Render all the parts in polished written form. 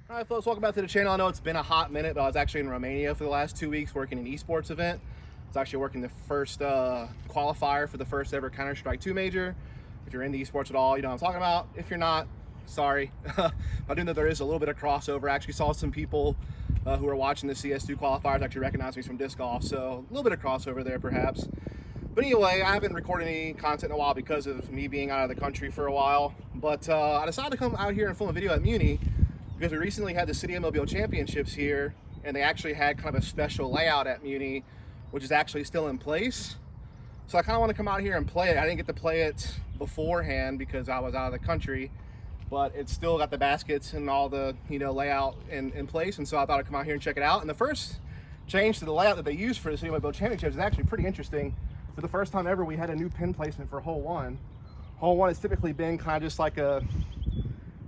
All right, folks, welcome back to the channel. I know it's been a hot minute, but I was actually in Romania for the last 2 weeks working an esports event. I was actually working the first qualifier for the first ever Counter-Strike 2 major. If you're into esports at all, you know what I'm talking about. If you're not, sorry. I do know there is a little bit of crossover. I actually saw some people who are watching the CS2 qualifiers actually recognize me from disc golf, so a little bit of crossover there perhaps. But anyway, I haven't recorded any content in a while because of me being out of the country for a while. But I decided to come out here and film a video at Muni because we recently had the City Mobile Championships here, and they actually had kind of a special layout at Muni, which is actually still in place. So I kind of want to come out here and play it. I didn't get to play it beforehand because I was out of the country, but it's still got the baskets and all the layout in place. And so I thought I'd come out here and check it out. And the first change to the layout that they used for the City Mobile Championships is actually pretty interesting. For the first time ever, we had a new pin placement for hole one. Hole one has typically been kind of just like a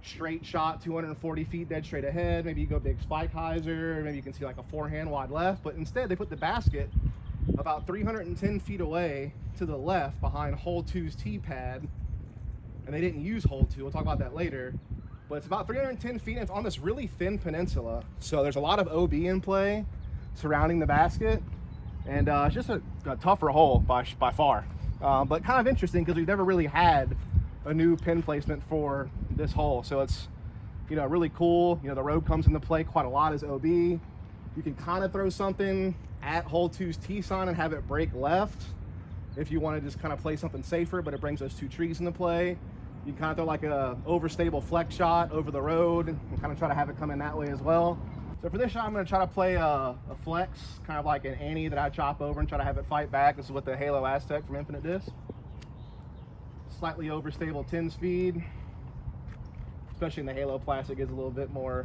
straight shot, 240 feet dead straight ahead. Maybe you go big spike hyzer, maybe you can see like a forehand wide left, but instead they put the basket about 310 feet away to the left behind hole two's tee pad. And they didn't use hole two, we'll talk about that later. But it's about 310 feet and it's on this really thin peninsula. So there's a lot of OB in play surrounding the basket. And it's just a tougher hole by far. But kind of interesting because we've never really had a new pin placement for this hole. So it's, really cool. The road comes into play quite a lot as OB. You can kind of throw something at hole two's tee sign and have it break left if you want to just kind of play something safer, but it brings those two trees into play. You can kind of throw like a overstable flex shot over the road and kind of try to have it come in that way as well. So for this shot, I'm going to try to play a flex, kind of like an Annie that I chop over and try to have it fight back. This is with the Halo Aztec from Infinite Disc. Slightly overstable 10 speed, especially in the Halo plastic, gives a little bit more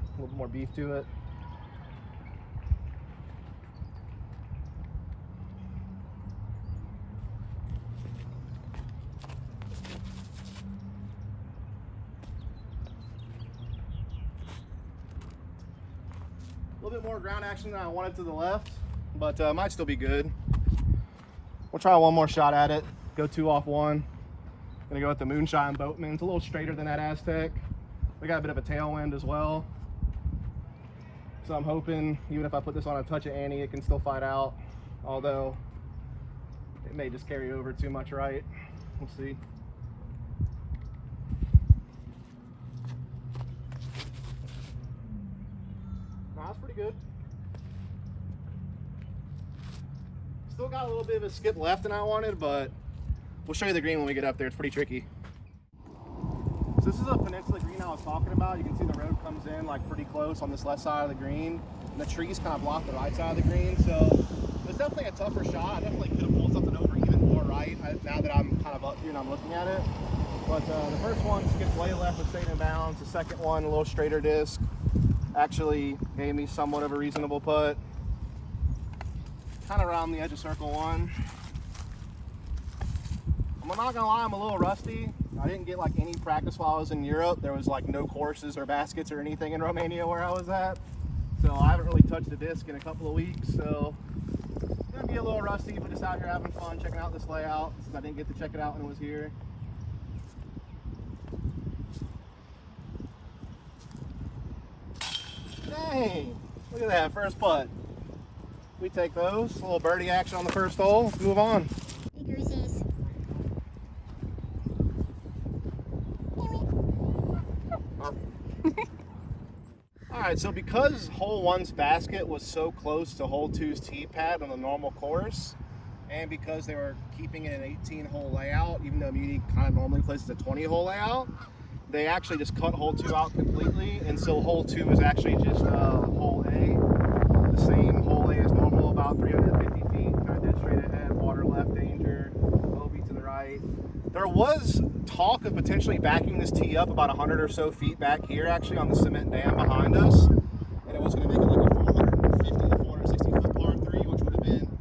beef to it. A little bit more ground action than I wanted to the left, but might still be good. We'll try one more shot at it. Go 2 off 1. Gonna go with the Moonshine Boatman. It's a little straighter than that Aztec. We got a bit of a tailwind as well. So I'm hoping, even if I put this on a touch of Annie, it can still fight out. Although, it may just carry over too much right. We'll see. That's pretty good. Still got a little bit of a skip left than I wanted, but we'll show you the green when we get up there. It's pretty tricky. So this is a peninsula green I was talking about. You can see the road comes in like pretty close on this left side of the green, and the trees kind of block the right side of the green. So it's definitely a tougher shot. I definitely could have pulled something over even more right now that I'm kind of up here and I'm looking at it. But the first one skipped way left and stayed in bounds. The second one, a little straighter disc, actually gave me somewhat of a reasonable putt. Kind of around the edge of circle one. I'm not gonna lie, I'm a little rusty. I didn't get like any practice while I was in Europe. There was like no courses or baskets or anything in Romania where I was at. So I haven't really touched the disc in a couple of weeks. So gonna be a little rusty, but just out here having fun, checking out this layout since I didn't get to check it out when it was here. Dang, look at that, first putt. We take those, a little birdie action on the first hole. Let's move on. Hey, Goosies. All right, so because hole one's basket was so close to hole two's tee pad on the normal course, and because they were keeping it an 18-hole layout, even though Muni kind of normally plays a 20-hole layout, they actually just cut hole two out completely, and so hole two is actually just hole A, the same hole A as normal, about 350 feet, kind of dead straight ahead, water left, danger, OB to the right. There was talk of potentially backing this tee up about 100 or so feet back here, actually on the cement dam behind us, and it was going to make it like a 450 to 460 foot par 3, which would have been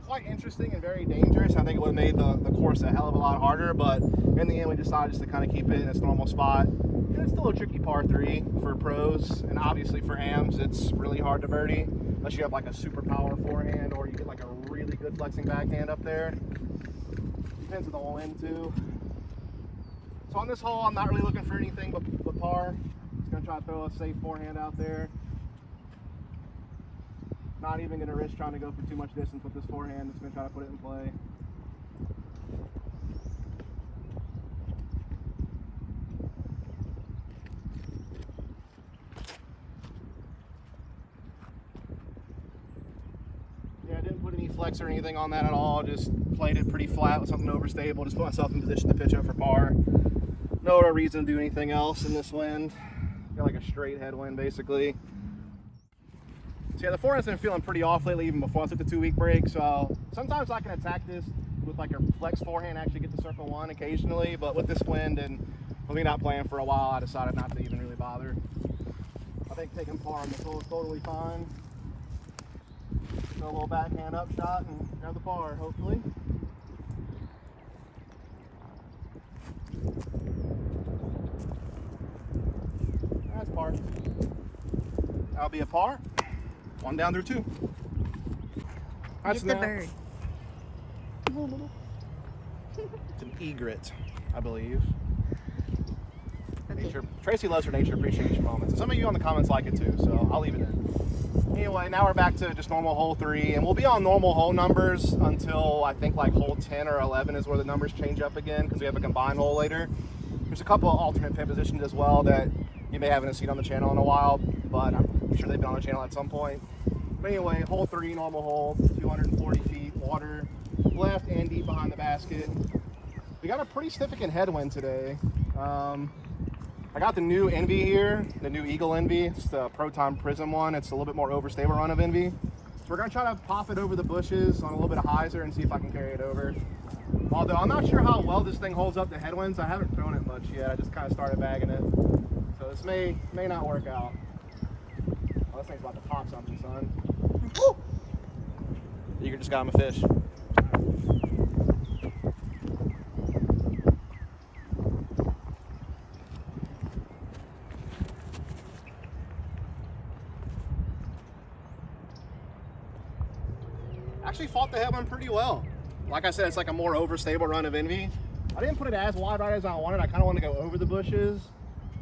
quite interesting and very dangerous. I think it would have made the course a hell of a lot harder, but in the end we decided just to kind of keep it in its normal spot. And it's still a tricky par 3 for pros, and obviously for AMs it's really hard to birdie unless you have like a super power forehand or you get like a really good flexing backhand up there. Depends on the wind too. So on this hole I'm not really looking for anything but par. It's gonna try to throw a safe forehand out there. Not even gonna risk trying to go for too much distance with this forehand. Just gonna try to put it in play. Yeah, I didn't put any flex or anything on that at all. Just played it pretty flat with something overstable. Just put myself in position to pitch up for par. No reason to do anything else in this wind. Got like a straight headwind basically. So yeah, the forehand's been feeling pretty off lately, even before I took the 2-week break. So sometimes I can attack this with like a flex forehand, actually get to circle one occasionally. But with this wind and with me not playing for a while, I decided not to even really bother. I think taking par on this hole is totally fine. Throw a little backhand up shot and grab the par, hopefully. That's par. That'll be a par. 1 down through 2. That's Get the bird. It's an egret, I believe. Okay. Nature. Tracy loves her nature appreciation moments. And some of you on the comments like it too, so I'll leave it in. Anyway, now we're back to just normal hole 3, and we'll be on normal hole numbers until I think like hole 10 or 11 is where the numbers change up again, because we have a combined hole later. There's a couple of alternate pin positions as well that you may haven't seen on the channel in a while, but I'm sure they've been on the channel at some point. But anyway, hole 3, normal hole, 240 feet, water, left and deep behind the basket. We got a pretty significant headwind today. I got the new Envy here, the new Eagle Envy. It's the Proton Prism one. It's a little bit more overstable run of Envy. So we're gonna try to pop it over the bushes on a little bit of hyzer and see if I can carry it over. Although I'm not sure how well this thing holds up to headwinds. I haven't thrown it much yet. I just kind of started bagging it. So this may not work out. Oh, this thing's about to pop something, son. Woo! You just got him a fish. Actually fought the headwind pretty well. Like I said, it's like a more overstable run of Envy. I didn't put it as wide right as I wanted. I kind of wanted to go over the bushes,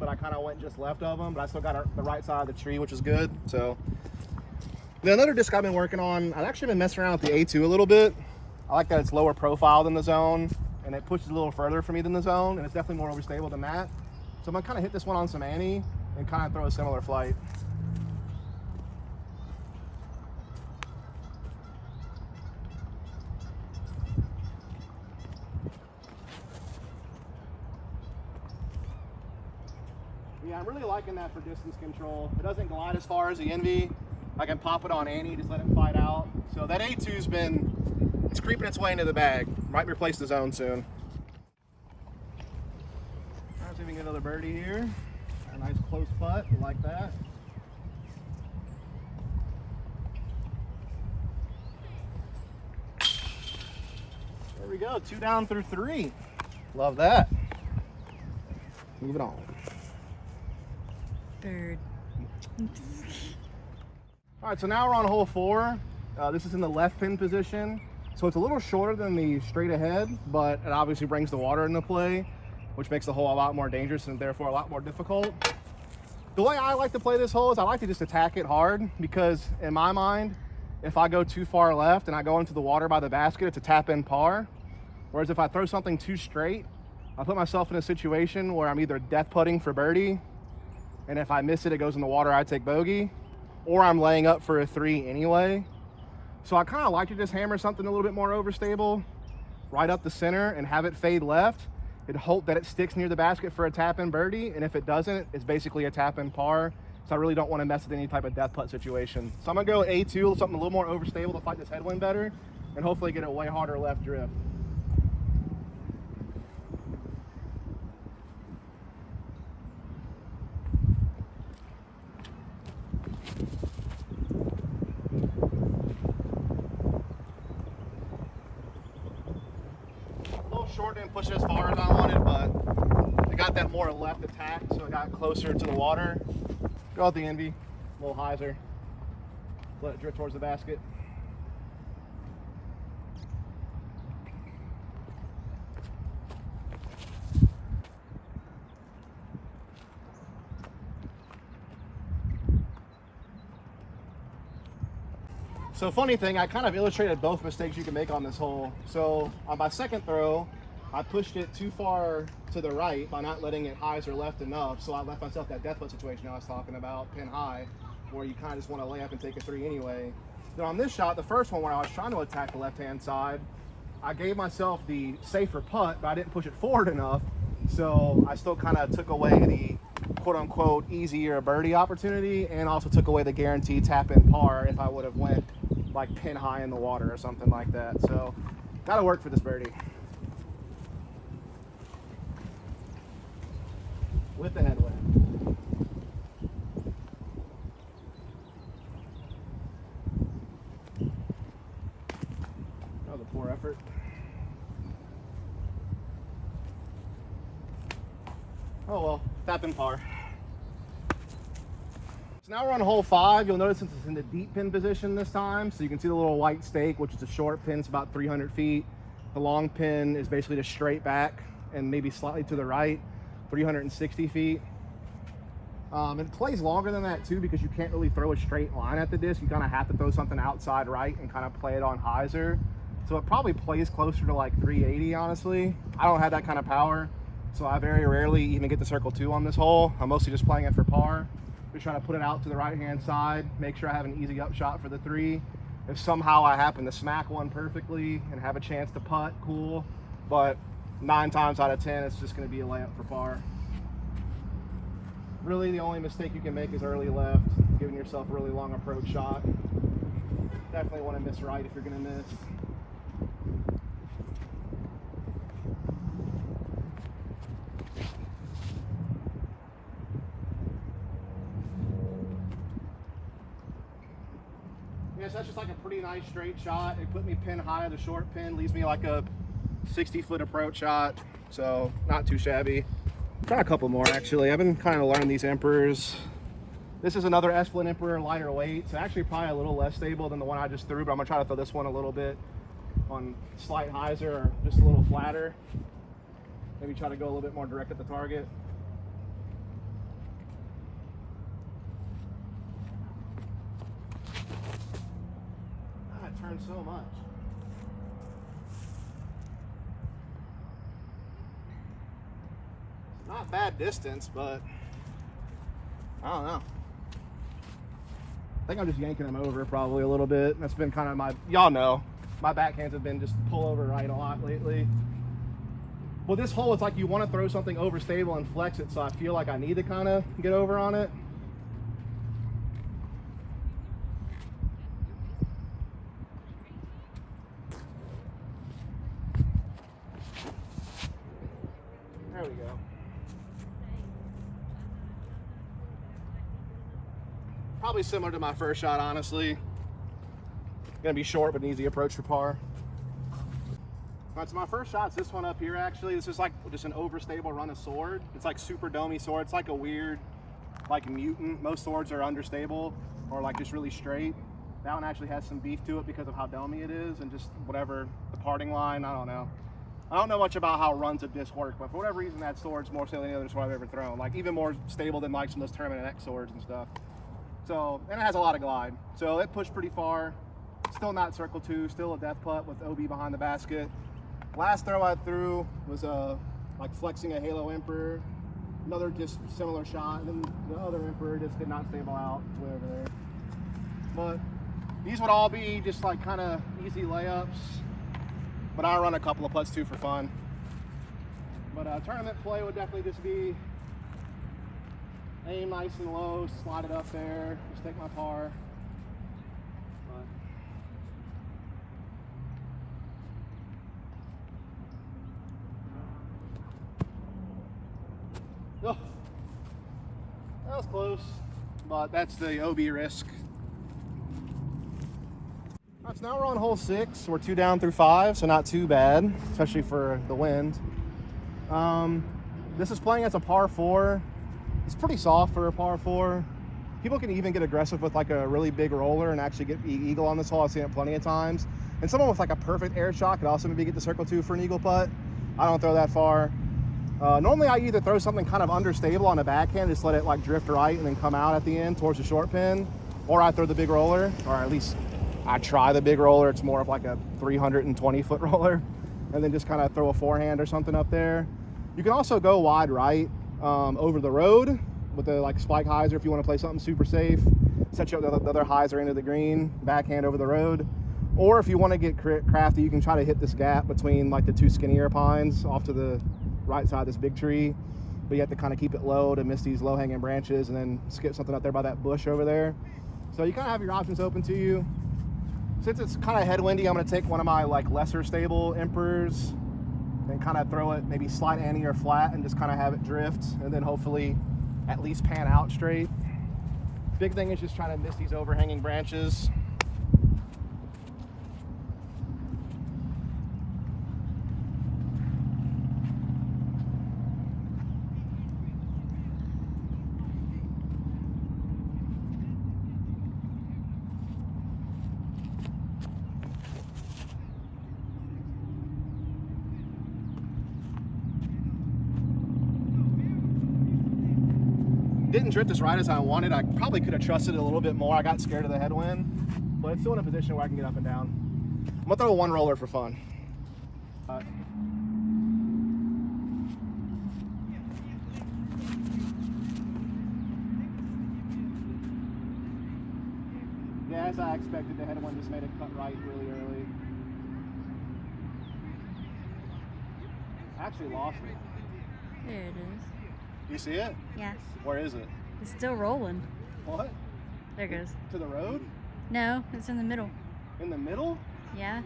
but I kind of went just left of them. But I still got the right side of the tree, which is good. So then another disc I've been working on, I've actually been messing around with the A2 a little bit. I like that it's lower profile than the zone, and it pushes a little further for me than the zone, and it's definitely more overstable than that. So I'm gonna kind of hit this one on some Annie and kind of throw a similar flight. Yeah, I'm really liking that for distance control. It doesn't glide as far as the Envy. I can pop it on Annie, just let it fight out. So that A2's it's creeping its way into the bag. Might replace the zone soon. All right, see if we can get another birdie here. A nice close putt, like that. There we go, 2 down through 3. Love that. Move it on. Bird. All right, so now we're on hole 4. This is in the left pin position. So it's a little shorter than the straight ahead, but it obviously brings the water into play, which makes the hole a lot more dangerous and therefore a lot more difficult. The way I like to play this hole is I like to just attack it hard, because in my mind, if I go too far left and I go into the water by the basket, it's a tap in par. Whereas if I throw something too straight, I put myself in a situation where I'm either death putting for birdie, and if I miss it, it goes in the water, I take bogey, or I'm laying up for a 3 anyway. So I kind of like to just hammer something a little bit more overstable right up the center and have it fade left and hope that it sticks near the basket for a tap-in birdie. And if it doesn't, it's basically a tap-in par. So I really don't want to mess with any type of death putt situation. So I'm gonna go A2, something a little more overstable to fight this headwind better, and hopefully get a way harder left drift. Short, didn't push it as far as I wanted, but it got that more left attack, so it got closer to the water. Go out the Envy, a little hyzer, let it drift towards the basket. So funny thing, I kind of illustrated both mistakes you can make on this hole. So on my second throw, I pushed it too far to the right by not letting it hyzer left enough. So I left myself that death foot situation I was talking about, pin high, where you kind of just want to lay up and take a 3 anyway. Then on this shot, the first one where I was trying to attack the left-hand side, I gave myself the safer putt, but I didn't push it forward enough. So I still kind of took away the quote-unquote easier birdie opportunity, and also took away the guaranteed tap-in par if I would have went like pin high in the water or something like that. So gotta work for this birdie. With the headwind. That was a poor effort. Oh well, tap in par. So now we're on hole 5. You'll notice since it's in the deep pin position this time, so you can see the little white stake, which is a short pin. It's about 300 feet. The long pin is basically just straight back and maybe slightly to the right, 360 feet. It plays longer than that too, because you can't really throw a straight line at the disc. You kind of have to throw something outside right and kind of play it on hyzer. So it probably plays closer to like 380, honestly. I don't have that kind of power, so I very rarely even get to circle 2 on this hole. I'm mostly just playing it for par. Just trying to put it out to the right-hand side, make sure I have an easy upshot for the 3. If somehow I happen to smack one perfectly and have a chance to putt, cool. But 9 times out of 10, it's just going to be a layup for par. Really, the only mistake you can make is early left, giving yourself a really long approach shot. Definitely want to miss right if you're going to miss. Yeah, so that's just like a pretty nice straight shot. It put me pin high, the short pin leaves me like a 60-foot approach shot, so not too shabby. Try a couple more actually. I've been kind of learning these Emperors. This is another Esplin Emperor, lighter weight, so actually probably a little less stable than the one I just threw, but I'm gonna try to throw this one a little bit on slight hyzer or just a little flatter. Maybe try to go a little bit more direct at the target. Ah, it turns so much. Not bad distance, but I don't know. I think I'm just yanking them over probably a little bit. That's been kind of my, y'all know, my backhands have been just pull over right a lot lately. Well, this hole, it's like you want to throw something overstable and flex it, so I feel like I need to kind of get over on it. There we go. Probably similar to my first shot, honestly. Gonna be short, but an easy approach for par. All right, so my first shot's this one up here, actually. This is like just an overstable run of sword. It's like super domey sword. It's like a weird, like mutant. Most swords are understable or like just really straight. That one actually has some beef to it because of how domey it is and just whatever, the parting line, I don't know. I don't know much about how runs of disc work, but for whatever reason, that sword's more stable than any other sword I've ever thrown. Like even more stable than like some of those Tournament X swords and stuff. So, and it has a lot of glide. So it pushed pretty far. Still not circle 2, still a death putt with OB behind the basket. Last throw I threw was like flexing a Halo Emperor. Another just similar shot. And then the other Emperor just did not stable out. It's way over there. But these would all be just like kind of easy layups. But I run a couple of putts too for fun. But tournament play would definitely just be aim nice and low, slide it up there, just take my par. Oh, that was close, but that's the OB risk. All right, so now we're on hole 6. We're 2 down through 5, so not too bad, especially for the wind. This is playing as a par 4. It's pretty soft for a par 4. People can even get aggressive with like a really big roller and actually get eagle on this hole. I've seen it plenty of times. And someone with like a perfect air shot could also maybe get to circle 2 for an eagle putt. I don't throw that far. Normally I either throw something kind of understable on the backhand, just let it like drift right and then come out at the end towards the short pin, or I throw the big roller, or at least I try the big roller. It's more of like a 320-foot roller, and then just kind of throw a forehand or something up there. You can also go wide right over the road with the like spike hyzer if you want to play something super safe. Set you up the other hyzer into the green, backhand over the road. Or if you want to get crafty, you can try to hit this gap between like the two skinnier pines off to the right side of this big tree. But you have to kind of keep it low to miss these low-hanging branches and then skip something up there by that bush over there. So you kind of have your options open to you. Since it's kind of headwindy, I'm going to take one of my like lesser stable emperors and kind of throw it maybe slight ante or flat and just kind of have it drift and then hopefully at least pan out straight. Big thing is just trying to miss these overhanging branches. Didn't drift as right as I wanted. I probably could have trusted it a little bit more. I got scared of the headwind, but it's still in a position where I can get up and down. I'm gonna throw one roller for fun. Yeah, as I expected, the headwind just made it cut right really early. I actually lost it. There it is. You see it? Yeah. Where is it? It's still rolling. What? There it goes. To the road? No, it's in the middle. In the middle? Yeah.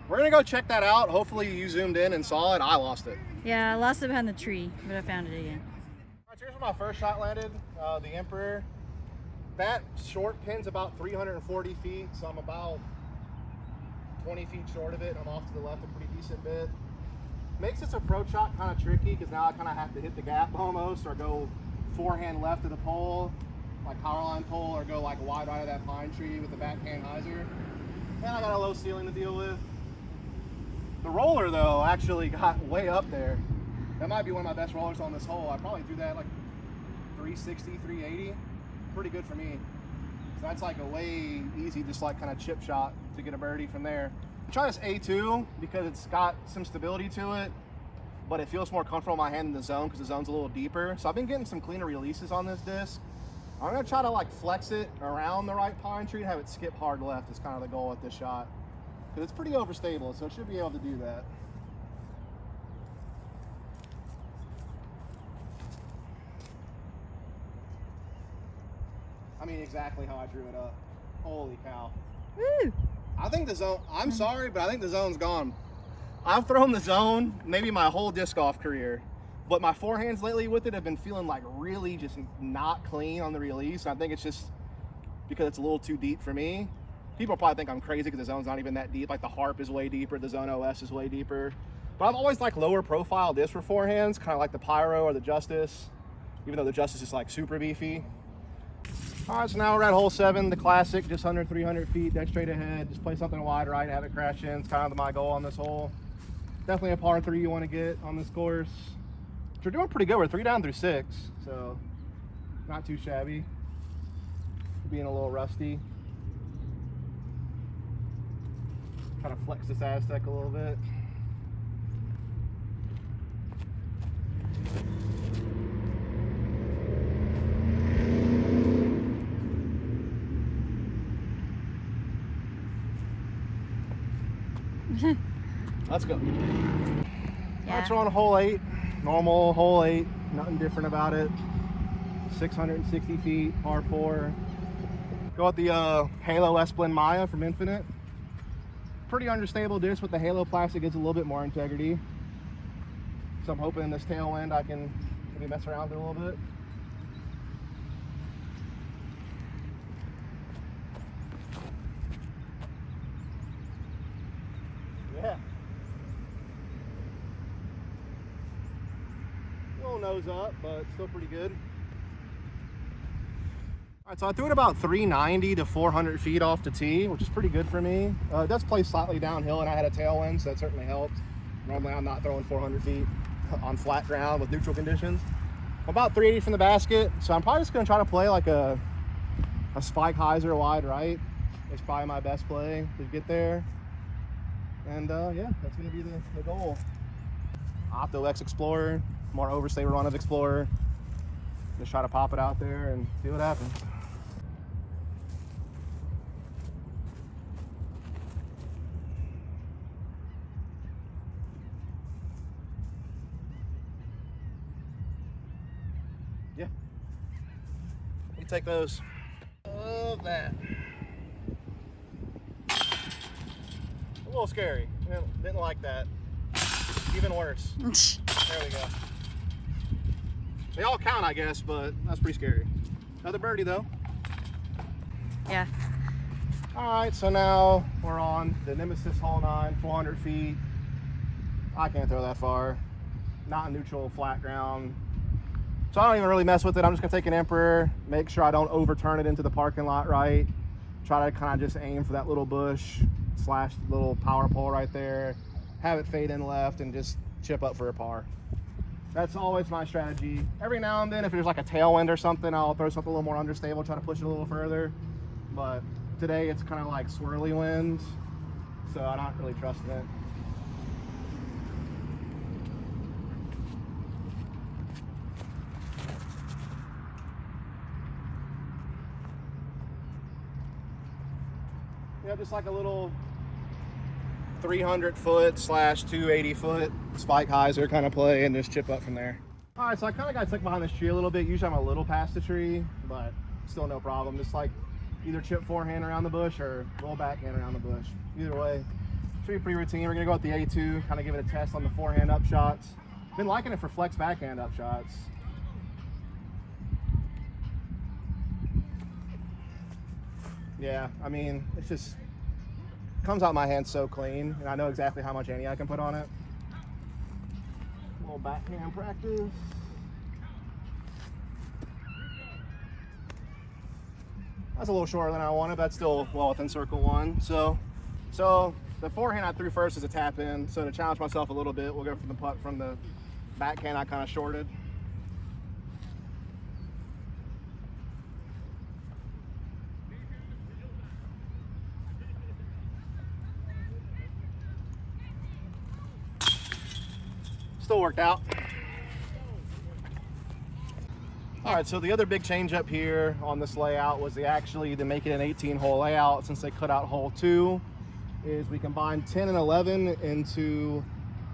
We're gonna go check that out. Hopefully you zoomed in and saw it. I lost it. Yeah, I lost it behind the tree, but I found it again. All right, so here's where my first shot landed, the Emperor. That short pin's about 340 feet, so I'm about 20 feet short of it. I'm off to the left a pretty decent bit. Makes this approach shot kind of tricky because now I kind of have to hit the gap almost, or go forehand left of the pole, like power line pole, or go like wide right of that pine tree with the backhand hyzer. And I got a low ceiling to deal with. The roller though actually got way up there. That might be one of my best rollers on this hole. I probably threw that like 360, 380. Pretty good for me. So that's like a way easy, just like kind of chip shot to get a birdie from there. I'm trying this A2 because it's got some stability to it, but it feels more comfortable in my hand in the zone because the zone's a little deeper. So I've been getting some cleaner releases on this disc. I'm gonna try to like flex it around the right pine tree and have it skip hard left is kind of the goal with this shot. Because it's pretty overstable, so it should be able to do that. I mean, exactly how I drew it up. Holy cow. Woo! I think the zone, I'm sorry, but I think the zone's gone. I've thrown the zone maybe my whole disc golf career, but my forehands lately with it have been feeling like really just not clean on the release. I think it's just because it's a little too deep for me. People probably think I'm crazy because the zone's not even that deep. Like the Harp is way deeper, the Zone OS is way deeper. But I've always liked lower profile discs for forehands, kind of like the Pyro or the Justice, even though the Justice is like super beefy. All right, so now we're at hole 7, the classic, just under 300 feet, dead straight ahead. Just play something wide right, have it crash in. It's kind of my goal on this hole. Definitely a par 3 you want to get on this course. We're doing pretty good. We're 3 down through 6, so not too shabby. Being a little rusty. Try to flex this Aztec a little bit. Let's go. Yeah. Alright, so on hole 8, normal hole 8, nothing different about it. 660 feet, par 4. Go with the Halo S-Blend Maya from Infinite. Pretty understable disc with the Halo plastic, gives a little bit more integrity. So I'm hoping in this tailwind I can maybe mess around with it a little bit. Yeah. A little nose up, but still pretty good. All right, so I threw it about 390 to 400 feet off the tee, which is pretty good for me. It does play slightly downhill, and I had a tailwind, so that certainly helped. Normally, I'm not throwing 400 feet on flat ground with neutral conditions. I'm about 380 from the basket, so I'm probably just going to try to play like a spike hyzer wide right. is probably my best play to get there. And yeah, that's gonna be the goal. Opto X Explorer, more overstay run of Explorer. Just try to pop it out there and see what happens. Yeah. You take those. Love that. A little scary. Didn't like that. Even worse. There we go. They all count, I guess, but that's pretty scary. Another birdie, though. Yeah. All right, so now we're on the Nemesis hole 9, 400 feet. I can't throw that far. Not neutral, flat ground. So I don't even really mess with it. I'm just gonna take an Emperor, make sure I don't overturn it into the parking lot right. Try to kind of just aim for that little bush / little power pole right there. Have it fade in left and just chip up for a par. That's always my strategy. Every now and then, if there's like a tailwind or something, I'll throw something a little more understable, try to push it a little further. But today it's kind of like swirly winds, so I'm not really trusting it. Yeah, just like a little 300 foot / 280 foot spike hyzer kind of play and just chip up from there. All right, so I kind of got stuck behind this tree a little bit. Usually I'm a little past the tree, but still no problem. Just like either chip forehand around the bush or roll backhand around the bush. Either way, should be pretty routine. We're gonna go with the A2, kind of give it a test on the forehand up shots. Been liking it for flex backhand up shots. Yeah, I mean, it's just comes out my hand so clean, and I know exactly how much ante I can put on it. A little backhand practice. That's a little shorter than I wanted, but that's still well within circle 1. So the forehand I threw first is a tap in. So to challenge myself a little bit, we'll go from the putt from the backhand I kind of shorted. Still worked out. All right, so the other big change up here on this layout was to make it an 18-hole layout, since they cut out hole 2, is we combined 10 and 11 into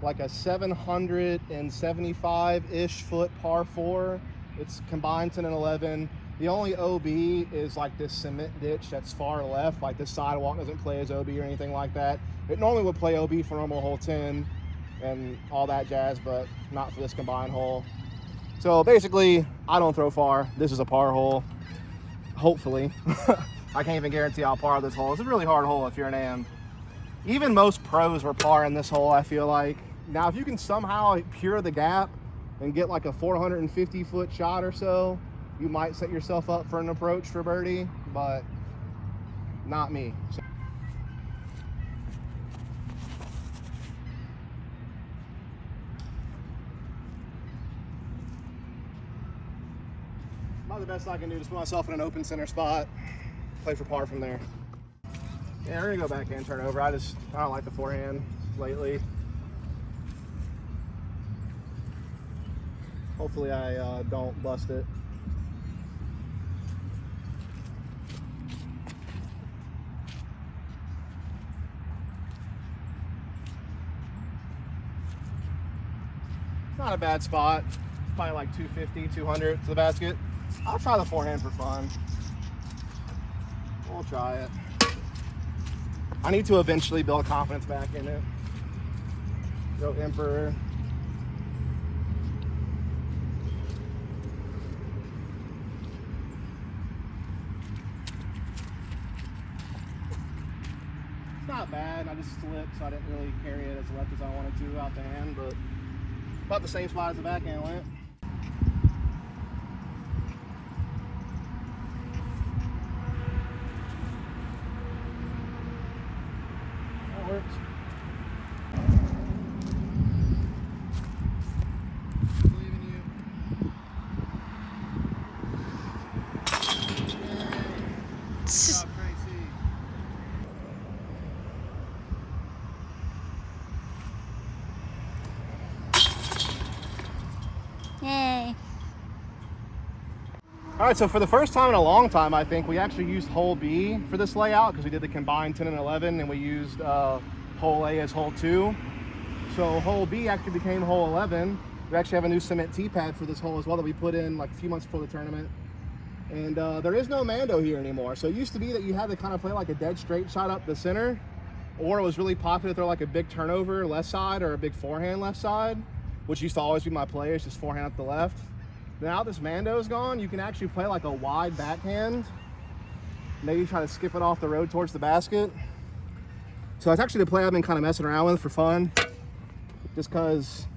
like a 775-ish foot par 4. It's combined 10 and 11. The only OB is like this cement ditch that's far left, like this sidewalk doesn't play as OB or anything like that. It normally would play OB for normal hole 10 and all that jazz, but not for this combined hole. So basically, I don't throw far. This is a par hole, hopefully. I can't even guarantee I'll par this hole. It's a really hard hole if you're an AM. Even most pros were par in this hole, I feel like. Now, if you can somehow pure the gap and get like a 450-foot shot or so, you might set yourself up for an approach for birdie, but not me. So about the best I can do is put myself in an open center spot, play for par from there. Yeah, we're gonna go back and turn over. I don't like the forehand lately. Hopefully I don't bust it. It's not a bad spot. It's probably like 250, 200 to the basket. I'll try the forehand for fun. We'll try it. I need to eventually build confidence back in it. Go Emperor. It's not bad. I just slipped, so I didn't really carry it as left as I wanted to out the hand, but about the same spot as the backhand went. That works. Believe in you. Good job, Tracy. All right, so for the first time in a long time, I think, we actually used hole B for this layout because we did the combined 10 and 11, and we used hole A as hole 2. So hole B actually became hole 11. We actually have a new cement tee pad for this hole as well that we put in like a few months before the tournament. And there is no Mando here anymore. So it used to be that you had to kind of play like a dead straight shot up the center, or it was really popular to throw like a big turnover left side or a big forehand left side, which used to always be my play, is just forehand up the left. Now this Mando is gone, you can actually play like a wide backhand, maybe try to skip it off the road towards the basket. So that's actually the play I've been kind of messing around with for fun, just because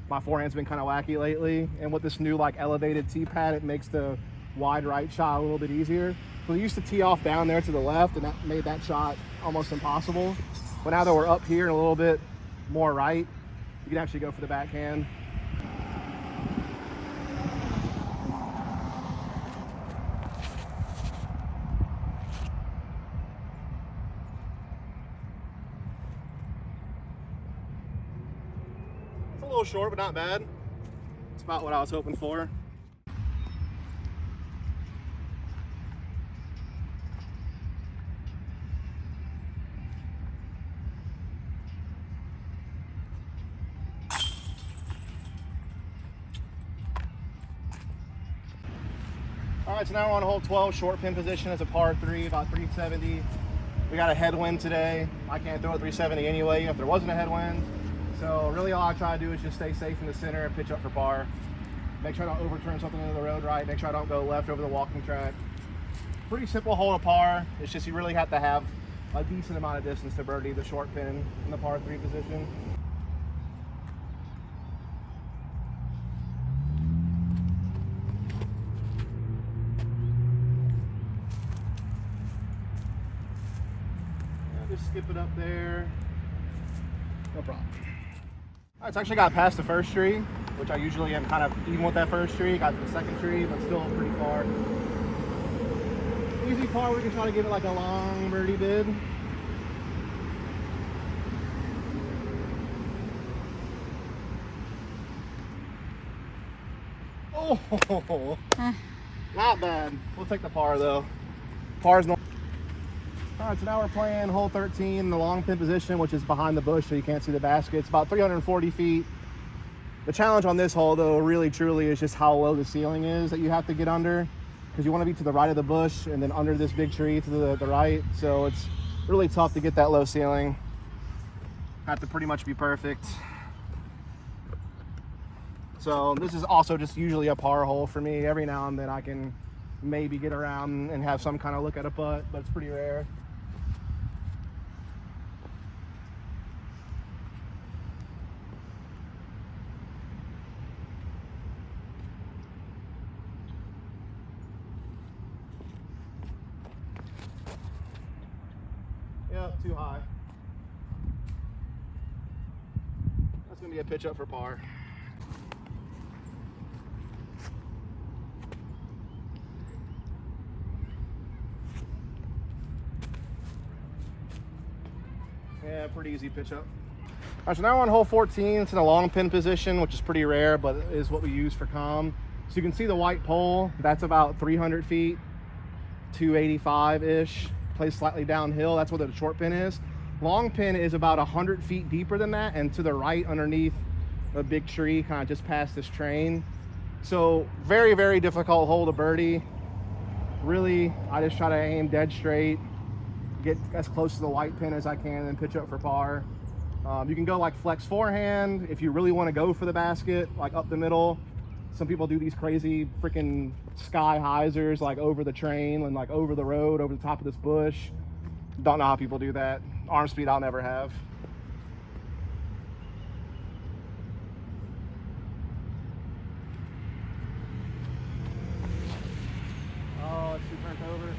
my forehand's been kind of wacky lately. And with this new like elevated tee pad, it makes the wide right shot a little bit easier. So we used to tee off down there to the left, and that made that shot almost impossible. But now that we're up here and a little bit more right, you can actually go for the backhand. A little short, but not bad. It's about what I was hoping for. All right, so now we're on hole 12, short pin position as a par 3, about 370. We got a headwind today. I can't throw a 370 anyway if there wasn't a headwind. So really all I try to do is just stay safe in the center and pitch up for par. Make sure I don't overturn something into the road right. Make sure I don't go left over the walking track. Pretty simple hole to par. It's just you really have to have a decent amount of distance to birdie the short pin in the par 3 position. Just skip it up there. No problem. All right, so I actually got past the first tree, which I usually am kind of even with that first tree. Got to the second tree, but still pretty far. Easy par, we can try to give it like a long birdie bid. Oh, not bad. We'll take the par though. Par's no. All right, so now we're playing hole 13, the long pin position, which is behind the bush so you can't see the basket. It's about 340 feet. The challenge on this hole, though, really truly is just how low the ceiling is that you have to get under, because you want to be to the right of the bush and then under this big tree to the right. So it's really tough to get that low ceiling. Have to pretty much be perfect. So this is also just usually a par hole for me. Every now and then I can maybe get around and have some kind of look at a putt, but it's pretty rare. Yep, too high. That's gonna be a pitch up for par. Yeah, pretty easy pitch up. All right, so now we're on hole 14. It's in a long pin position, which is pretty rare, but is what we use for com. So you can see the white pole. That's about 300 feet, 285-ish. Plays slightly downhill. That's where the short pin is. Long pin is about 100 feet deeper than that, and to the right underneath a big tree, kind of just past this train. So very, very difficult hole to birdie. Really, I just try to aim dead straight, get as close to the white pin as I can, and then pitch up for par. You can go like flex forehand if you really want to go for the basket, like up the middle. Some people do these crazy freaking sky hyzers, like over the train and like over the road, over the top of this bush. Don't know how people do that. Arm speed I'll never have. Oh, it's too turned over.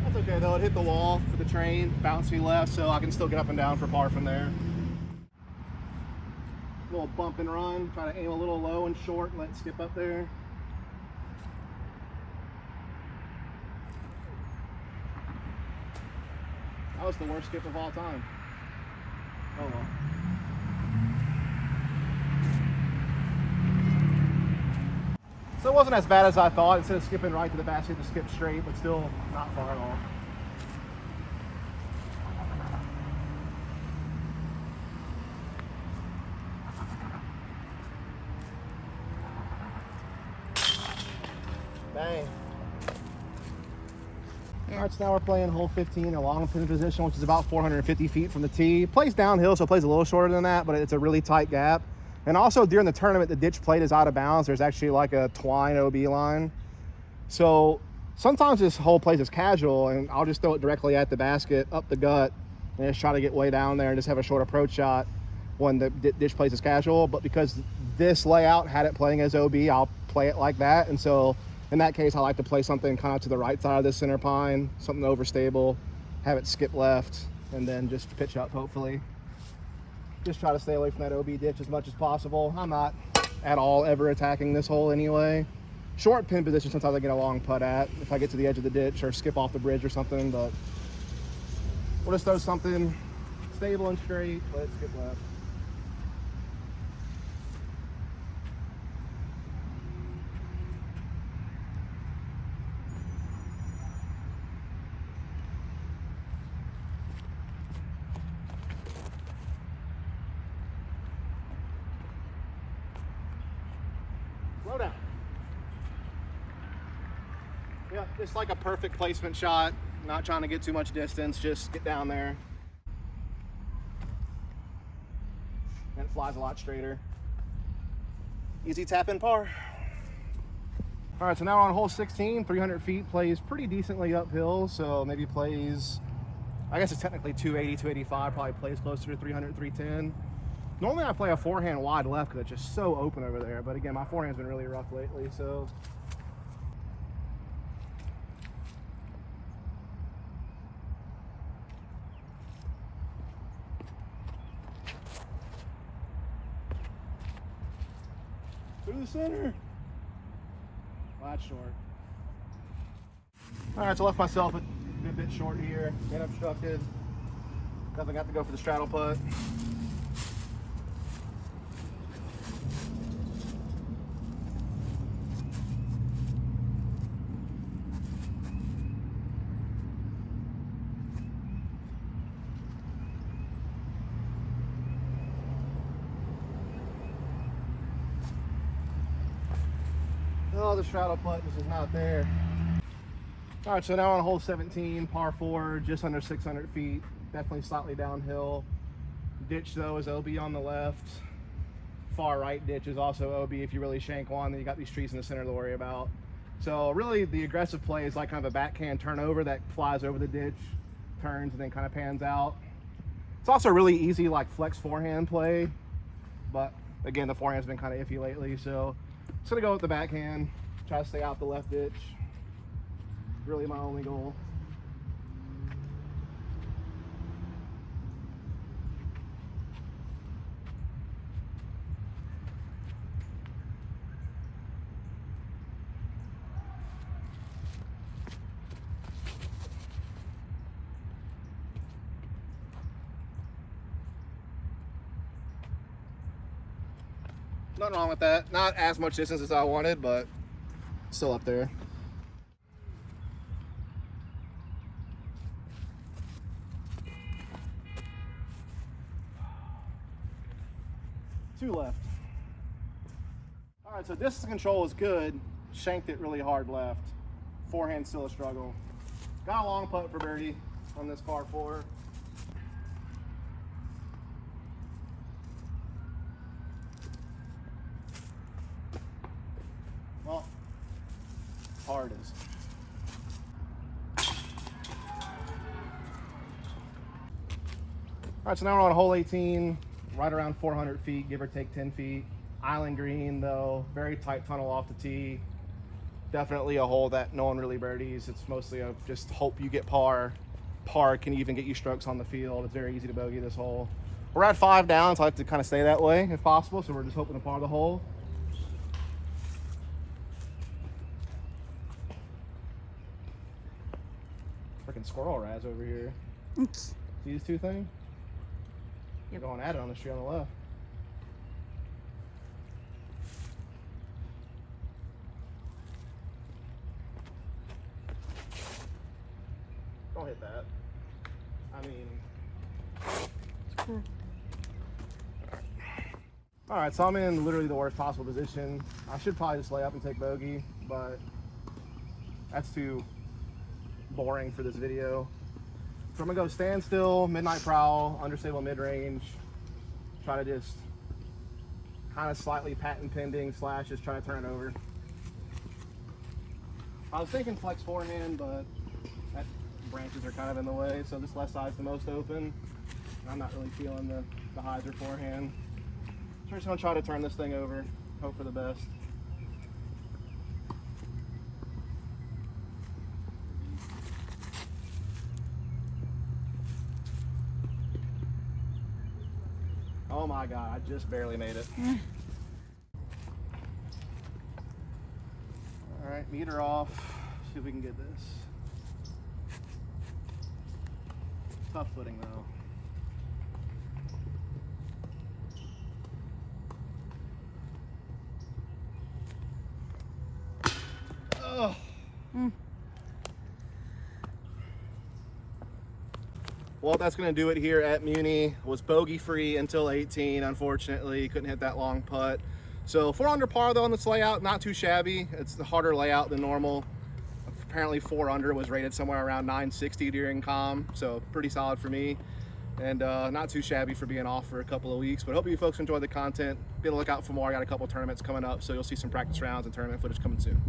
That's okay though, it hit the wall for the train, bounced me left, so I can still get up and down for par from there. Little bump and run, try to aim a little low and short and let it skip up there. That was the worst skip of all time. Oh well. So it wasn't as bad as I thought. Instead of skipping right to the basket, just skip straight, but still not far at all. Bang. Yeah. All right, so now we're playing hole 15, a long pin position, which is about 450 feet from the tee. Plays downhill, so it plays a little shorter than that, but it's a really tight gap. And also during the tournament, the ditch plate is out of bounds. There's actually like a twine OB line. So sometimes this hole plays as casual, and I'll just throw it directly at the basket, up the gut, and just try to get way down there and just have a short approach shot when the ditch plays as casual. But because this layout had it playing as OB, I'll play it like that. And so in that case, I like to play something kind of to the right side of the center pine, something overstable, have it skip left, and then just pitch up, hopefully. Just try to stay away from that OB ditch as much as possible. I'm not at all ever attacking this hole anyway. Short pin position, sometimes I get a long putt at if I get to the edge of the ditch or skip off the bridge or something, but we'll just throw something stable and straight, let it skip left. Slow down. Yeah, just like a perfect placement shot. Not trying to get too much distance, just get down there. And it flies a lot straighter. Easy tap in par. All right, so now we're on hole 16, 300 feet, plays pretty decently uphill, so maybe plays, I guess it's technically 280, 285, probably plays closer to 300, 310. Normally I play a forehand wide left because it's just so open over there, but again, my forehand's been really rough lately, so. Through the center. Well, that's short. All right, so left myself a good bit short here, and obstructed. Definitely got to go for the straddle putt. Oh, the straddle putt just is not there. All right, so now on hole 17, par 4, just under 600 feet. Definitely slightly downhill. Ditch, though, is OB on the left. Far right ditch is also OB if you really shank one. Then you got these trees in the center to worry about. So really, the aggressive play is like kind of a backhand turnover that flies over the ditch, turns, and then kind of pans out. It's also a really easy like flex forehand play, but again, the forehand's been kind of iffy lately, so just gonna go with the backhand, try to stay out the left ditch. Really my only goal. Nothing wrong with that. Not as much distance as I wanted, but still up there. Two left. All right, so distance control is good. Shanked it really hard left. Forehand still a struggle. Got a long putt for birdie on this par 4. Well, hard is. All right, so now we're on hole 18, right around 400 feet, give or take 10 feet. Island green, though, very tight tunnel off the tee. Definitely a hole that no one really birdies. It's mostly a just hope you get par. Par can even get you strokes on the field. It's very easy to bogey this hole. We're at 5 down, so I like to kind of stay that way if possible. So we're just hoping to par the hole. Freaking squirrel raz over here. See these two things? Yep. Going at it on the tree on the left. I'll hit that. I mean, Cool. all right, so I'm in literally the worst possible position. I should probably just lay up and take bogey, but that's too boring for this video. So I'm gonna go standstill, midnight prowl, understable mid-range, try to just kind of slightly patent pending / just try to turn it over. I was thinking flex forehand, but that branches are kind of in the way, so this left side's the most open. I'm not really feeling the hyzer forehand. So we're just gonna try to turn this thing over, hope for the best. Oh my God, I just barely made it. All right, meter off, see if we can get this. Tough footing though. Oh. Well, that's going to do it here at Muni. Was bogey free until 18. Unfortunately, couldn't hit that long putt. So 4 under par though on this layout, not too shabby. It's a harder layout than normal. Apparently 4 under was rated somewhere around 960 during comm, so pretty solid for me. And not too shabby for being off for a couple of weeks. But hope you folks enjoyed the content. Be on the lookout for more. I got a couple tournaments coming up, so you'll see some practice rounds and tournament footage coming soon.